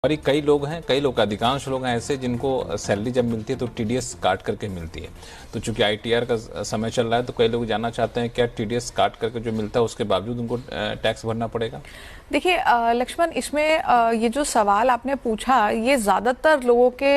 और ये कई लोग अधिकांश लोग हैं ऐसे जिनको सैलरी जब मिलती है तो टीडीएस काट करके मिलती है। तो चूंकि आईटीआर का समय चल रहा है तो कई लोग जानना चाहते हैं क्या टीडीएस काट करके जो मिलता है उसके बावजूद उनको टैक्स भरना पड़ेगा। देखिए लक्ष्मण, इसमें ये जो सवाल आपने पूछा, ये ज्यादातर लोगों के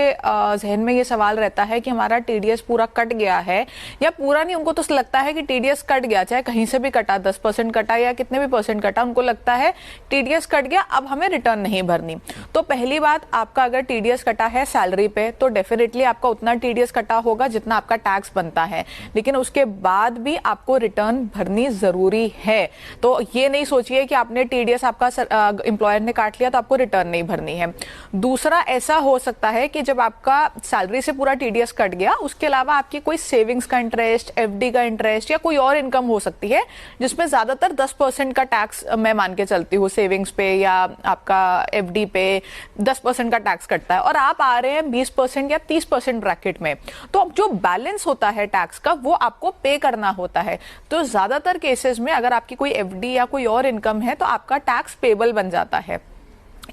जहन में ये सवाल रहता है कि हमारा टीडीएस पूरा कट गया है या पूरा नहीं। उनको तो लगता है कि टीडीएस कट गया, चाहे कहीं से भी कटा, 10% कटा या कितने भी परसेंट कटा, उनको लगता है टीडीएस कट गया, अब हमें रिटर्न नहीं भरनी। तो पहली बात, आपका अगर टीडीएस कटा है सैलरी पे तो डेफिनेटली आपका उतना टीडीएस कटा होगा जितना आपका टैक्स बनता है, लेकिन उसके बाद भी आपको रिटर्न भरनी जरूरी है। तो ये नहीं सोचिए कि आपने टीडीएस आपका एम्प्लॉयर ने काट लिया तो आपको रिटर्न नहीं भरनी है। दूसरा, ऐसा हो सकता है कि जब आपका सैलरी से पूरा टीडीएस कट गया, उसके अलावा आपकी कोई सेविंग्स का इंटरेस्ट, एफडी का इंटरेस्ट या कोई और इनकम हो सकती है जिसमें ज्यादातर 10% का टैक्स मैं मान के चलती हूँ, सेविंग्स पे या आपका एफडी पे 10% का टैक्स कटता है और आप आ रहे हैं 20% या 30% ब्रैकेट में, तो अब जो बैलेंस होता है टैक्स का वो आपको पे करना होता है। तो ज्यादातर केसेस में अगर आपकी कोई एफडी या कोई और इनकम है तो आपका टैक्स पेबल बन जाता है।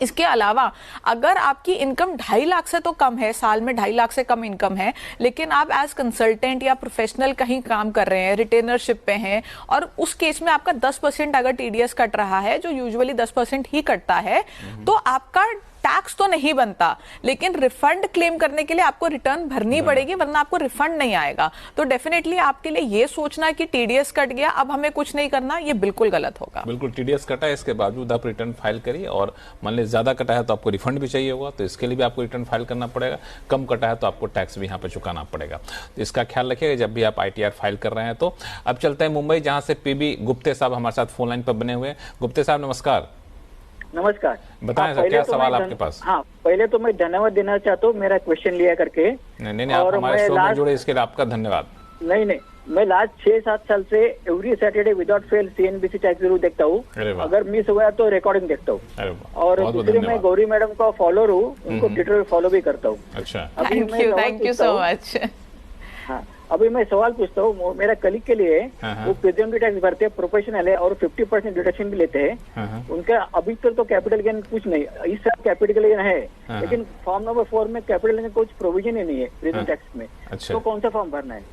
इसके अलावा अगर आपकी इनकम 2.5 लाख से तो कम है, साल में 2.5 लाख से कम इनकम है, लेकिन आप एज कंसल्टेंट या प्रोफेशनल कहीं काम कर रहे हैं, रिटेनरशिप पे हैं, और उस केस में आपका 10% अगर टीडीएस कट रहा है, जो यूजुअली 10% ही कटता है, तो आपका टैक्स तो नहीं बनता, लेकिन रिफंड क्लेम करने के लिए आपको रिटर्न भरनी पड़ेगी, वरना आपको रिफंड नहीं आएगा। तो डेफिनेटली आपके लिए ये सोचना कि टीडीएस कट गया अब हमें कुछ नहीं करना, ये बिल्कुल गलत होगा। बिल्कुल, टीडीएस कटा है इसके बावजूद आप रिटर्न फाइल करिए, और मान लीजिए ज्यादा कटा है तो आपको रिफंड भी चाहिए होगा, तो इसके लिए भी आपको रिटर्न फाइल करना पड़ेगा। कम कटा है तो आपको टैक्स भी यहाँ पे चुकाना पड़ेगा, तो इसका ख्याल रखिएगा जब भी आप आईटीआर फाइल कर रहे हैं। तो अब चलते हैं मुंबई, जहां से पीबी गुप्ते साहब हमारे साथ फोन लाइन पर बने हुए हैं। गुप्ते साहब नमस्कार। नमस्कार, बताएं सर, क्या सवाल आपके पास। हाँ, पहले तो मैं धन्यवाद देना चाहता हूँ मेरा क्वेश्चन लिया करके। नहीं, आप हमारे शो में जुड़े इसके लिए आपका धन्यवाद। नहीं, मैं लास्ट 6-7 साल से every Saturday without fail CNBC tax जरूर देखता हूँ, अगर मिस हुआ तो रिकॉर्डिंग देखता हूँ। और दूसरे मैं गौरी मैडम का फॉलोअर हूँ, उनको ट्विटर फॉलो भी करता हूँ। अच्छा, थैंक यू सो मच। हाँ, अभी मैं सवाल पूछता हूँ मेरा कलीग के लिए। वो प्रीमियम टैक्स भरते हैं, प्रोफेशनल है और 50% डिडक्शन भी लेते हैं। उनका अभी तक तो कैपिटल गेन कुछ नहीं, इस साल कैपिटल गेन है, लेकिन फॉर्म नंबर 4 में कैपिटल गेन कुछ प्रोविजन ही नहीं है प्रीमियम टैक्स में। तो कौन सा फॉर्म भरना है?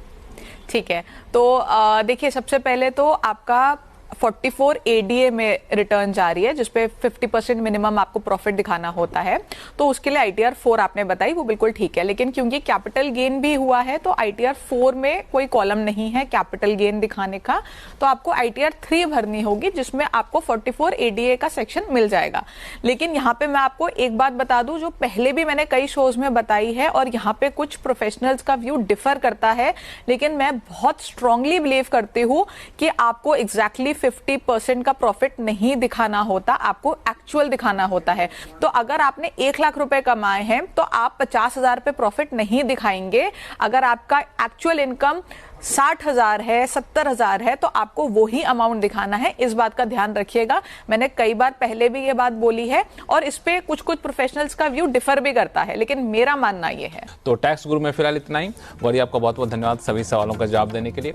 ठीक है, तो देखिए, सबसे पहले तो आपका 44 एडीए में रिटर्न जा रही है, जिसपे 50% मिनिमम आपको प्रॉफिट दिखाना होता है, तो उसके लिए आईटीआर 4 आपने बताई, वो बिल्कुल ठीक है। लेकिन क्योंकि कैपिटल गेन भी हुआ है तो आईटीआर 4 में कोई कॉलम नहीं है कैपिटल गेन दिखाने का, तो आपको आईटीआर 3 भरनी होगी, जिसमें आपको 44 एडीए का सेक्शन मिल जाएगा। लेकिन यहाँ पे मैं आपको एक बात बता दूं, जो पहले भी मैंने कई शोज में बताई है, और यहाँ पे कुछ प्रोफेशनल्स का व्यू डिफर करता है, लेकिन मैं बहुत स्ट्रांगली बिलीव करती हूँ कि आपको एग्जैक्टली 50% का प्रॉफिट नहीं दिखाना होता, आपको एक्चुअल दिखाना होता है। तो अगर आपने 1 लाख रुपए कमाए हैं तो आप 50,000 पे प्रॉफिट नहीं दिखाएंगे। अगर आपका एक्चुअल इनकम 60,000 है, 70,000 है, तो आपको वही अमाउंट दिखाना है। इस बात का ध्यान रखिएगा। मैंने कई बार पहले भी ये बात बोली है, और इस पे कुछ प्रोफेशनल्स का व्यू डिफर भी करता है, लेकिन मेरा मानना ये है। तो टैक्स गुरु में फिलहाल इतना ही। गौरी, आपका बहुत बहुत धन्यवाद सभी सवालों का जवाब देने के लिए।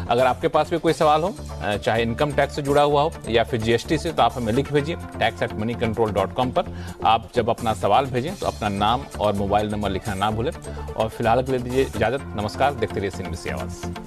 अगर आपके पास भी कोई सवाल हो, चाहे इनकम टैक्स से जुड़ा हुआ हो या फिर जीएसटी से, तो आप हमें लिख भेजिए tax@moneycontrol.com पर। आप जब अपना सवाल भेजें तो अपना नाम और मोबाइल नंबर लिखना ना भूलें। और फिलहाल के लिए दीजिए इजाजत। नमस्कार, देखते रहिए CNBC आवाज।